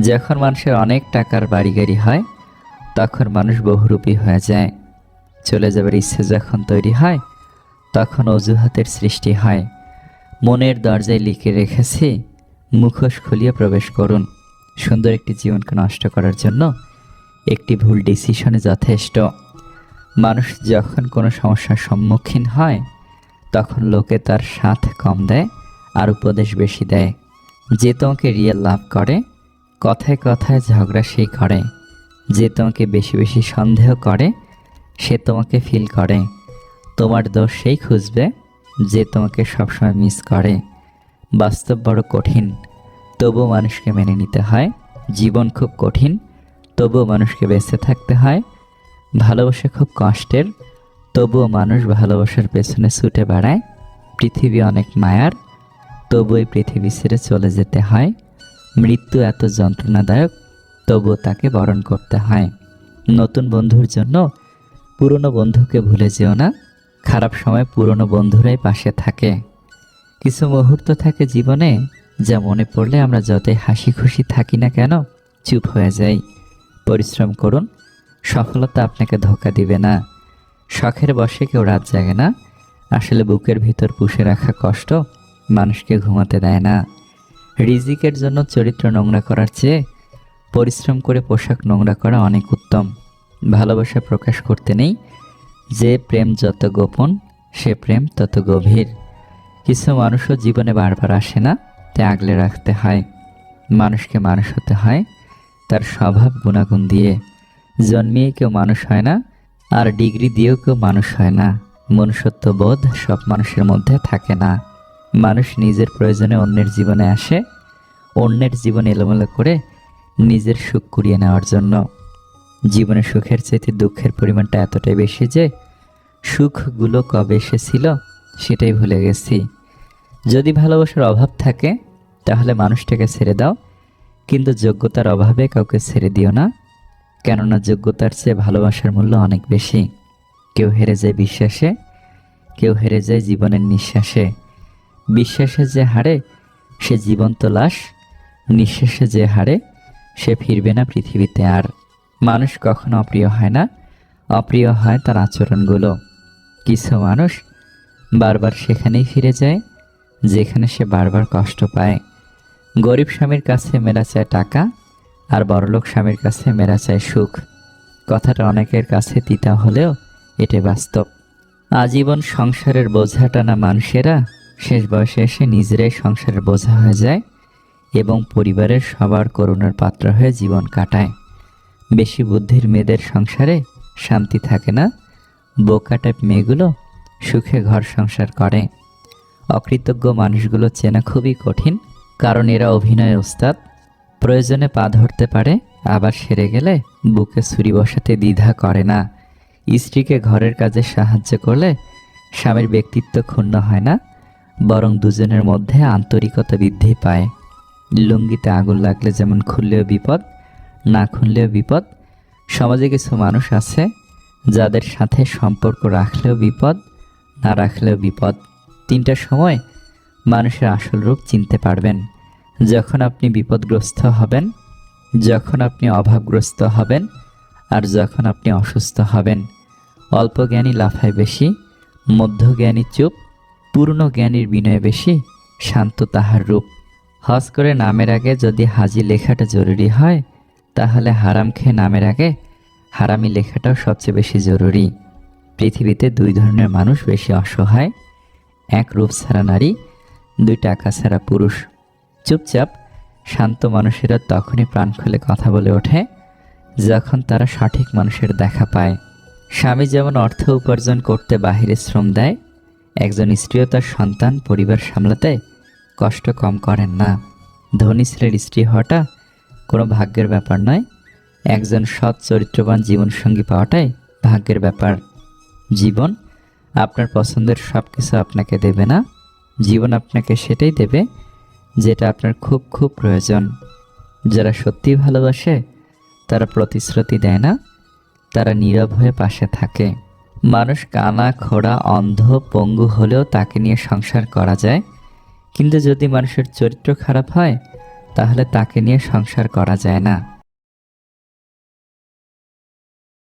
যখন মানুষের অনেক টাকার বাড়ি গাড়ি হয় তখন মানুষ বহুরূপী হয়ে যায়। চলে যাবার ইচ্ছে যখন তৈরি হয় তখন অজুহাতের সৃষ্টি হয়। মনের দরজায় লিখে রেখেছি, মুখোশ খুলিয়ে প্রবেশ করুন। সুন্দর একটি জীবনকে নষ্ট করার জন্য একটি ভুল ডিসিশনে যথেষ্ট। মানুষ যখন কোনো সমস্যার সম্মুখীন হয় তখন লোকে তার সাথ কম দেয় আর উপদেশ বেশি দেয়। যে তোমাকে রিয়েল লাভ করে কথায় কথায় ঝগড়া সেই করে। যে তোমাকে বেশি বেশি সন্দেহ করে সে তোমাকে ফিল করে। তোমার দোষ সেই খুঁজবে যে তোমাকে সবসময় মিস করে। বাস্তব বড় কঠিন, তবুও মানুষকে মেনে নিতে হয়। জীবন খুব কঠিন, তবুও মানুষকে বেঁচে থাকতে হয়। ভালোবাসা খুব কষ্টের, তবুও মানুষ ভালোবাসার পেছনে ছুটে বেড়ায়। পৃথিবী অনেক মায়ার, তবু এই পৃথিবী ছেড়ে চলে যেতে হয়। মৃত্যু এত যন্ত্রণাদায়ক, তবুও তাকে বরণ করতে হয়। নতুন বন্ধুর জন্য পুরনো বন্ধুকে ভুলে যেও না। খারাপ সময় পুরনো বন্ধুরাই পাশে থাকে। কিছু মুহূর্ত থাকে জীবনে যা মনে পড়লে আমরা যতই হাসি খুশি থাকি না কেন চুপ হয়ে যাই। পরিশ্রম করুন, সফলতা আপনাকে ধোঁকা দিবে না। শখের বশে কেউ রাত জাগে না। আসলে বুকের ভিতর পুষে রাখা কষ্ট মানুষকে ঘুমাতে দেয় না। রিজিকের জন্য চরিত্র নোংরা করার চেয়ে পরিশ্রম করে পোশাক নোংরা করা অনেক উত্তম। ভালোবাসা প্রকাশ করতে নেই, যে প্রেম যত গোপন সে প্রেম তত গভীর। কিছু মানুষও জীবনে বারবার আসে না, তাই আগলে রাখতে হয়। মানুষকে মানুষ হতে হয় তার স্বভাব গুণাগুণ দিয়ে। জন্মিয়ে কেউ মানুষ হয় না, আর ডিগ্রি দিয়েও কেউ মানুষ হয় না। মনুষ্যত্ব বোধ সব মানুষের মধ্যে থাকে না। মানুষ নিজের প্রয়োজনে অন্যের জীবনে আসে, অন্যের জীবন এলোমেলো করে নিজের সুখ কুড়িয়ে নেওয়ার জন্য। জীবনে সুখের চাইতে দুঃখের পরিমাণটা এতটাই বেশি যে সুখগুলো কবে এসেছিল সেটাই ভুলে গেছি। যদি ভালোবাসার অভাব থাকে তাহলে মানুষটাকে ছেড়ে দাও, কিন্তু যোগ্যতার অভাবে কাউকে ছেড়ে দিও না। কেননা যোগ্যতার চেয়ে ভালোবাসার মূল্য অনেক বেশি। কেউ হেরে যায় বিশ্বাসে, কেউ হেরে যায় জীবনের নিঃশ্বাসে। বিশ্বাসে যে হারে সে জীবন্ত লাশ, নিঃশ্বাসে যে হারে সে ফিরবে না পৃথিবীতে আর। মানুষ কখনো অপ্রিয় হয় না, অপ্রিয় হয় তার আচরণগুলো। কিছু মানুষ বারবার সেখানেই ফিরে যায় যেখানে সে বারবার কষ্ট পায়। গরিব স্বামীর কাছে মেরা চায় টাকা, আর বড়লোক স্বামীর কাছে মেরা চায় সুখ। কথাটা অনেকের কাছে তিতা হলেও এটা বাস্তব। আজীবন সংসারের বোঝা টানা মানুষেরা শেষ বয়সে এসে নিজেরাই সংসারের বোঝা হয়ে যায় এবং পরিবারের সবার করুণার পাত্র হয়ে জীবন কাটায়। বেশি বুদ্ধির মেয়েদের সংসারে শান্তি থাকে না। বোকা টাইপ মেয়েগুলো সুখে ঘর সংসার করে। অকৃতজ্ঞ মানুষগুলো চেনা খুবই কঠিন, কারণ এরা অভিনয়ের ওস্তাদ। প্রয়োজনে পা ধরতে পারে, আবার সেরে গেলে বুকে ছুরি বসাতে দ্বিধা করে না। স্ত্রীকে ঘরের কাজে সাহায্য করলে স্বামীর ব্যক্তিত্ব ক্ষুণ্ণ হয় না, বরং দুজনের মধ্যে আন্তরিকতা বৃদ্ধি পায়। লুঙ্গিতে আগুন লাগলে যেমন খুললেও বিপদ, না খুললেও বিপদ, সমাজে কিছু মানুষ আছে যাদের সাথে সম্পর্ক রাখলেও বিপদ, না রাখলেও বিপদ। তিনটার সময় মানুষের আসল রূপ চিনতে পারবেন: যখন আপনি বিপদগ্রস্ত হবেন, যখন আপনি অভাবগ্রস্ত হবেন, আর যখন আপনি অসুস্থ হবেন। অল্প জ্ঞানী লাফায় বেশি, মধ্যজ্ঞানী চুপ, পূর্ণ জ্ঞানীর বিনয় বেশি, শান্ত তাহার রূপ। হজ করে নামের আগে যদি হাজি লেখাটা জরুরি হয়, তাহলে হারাম খেয়ে নামের আগে হারামি লেখাটাও সবচেয়ে বেশি জরুরি। পৃথিবীতে দুই ধরনের মানুষ বেশি অসহায়: এক রূপ ছাড়া নারী, দুই টাকা ছাড়া পুরুষ। চুপচাপ শান্ত মানুষেরা তখনই প্রাণ খুলে কথা বলে ওঠে যখন তারা সঠিক মানুষের দেখা পায়। স্বামী যেমন অর্থ উপার্জন করতে বাহিরে শ্রম দেয়, একজন স্ত্রীও তার সন্তান পরিবার সামলাতে কষ্ট কম করেন না। ধনী ছেলের স্ত্রী হওয়াটা কোনো ভাগ্যের ব্যাপার নয়, একজন সৎ চরিত্রবান জীবনসঙ্গী পাওয়াটাই ভাগ্যের ব্যাপার। জীবন আপনার পছন্দের সব কিছু আপনাকে দেবে না, জীবন আপনাকে সেটাই দেবে যেটা আপনার খুব খুব প্রয়োজন। যারা সত্যি ভালোবাসে তারা প্রতিশ্রুতি দেয় না, তারা নীরব হয়ে পাশে থাকে। মানুষ কানা, খোড়া, অন্ধ, পঙ্গু হলেও তাকে নিয়ে সংসার করা যায়, কিন্তু যদি মানুষের চরিত্র খারাপ হয় তাহলে তাকে নিয়ে সংসার করা যায় না।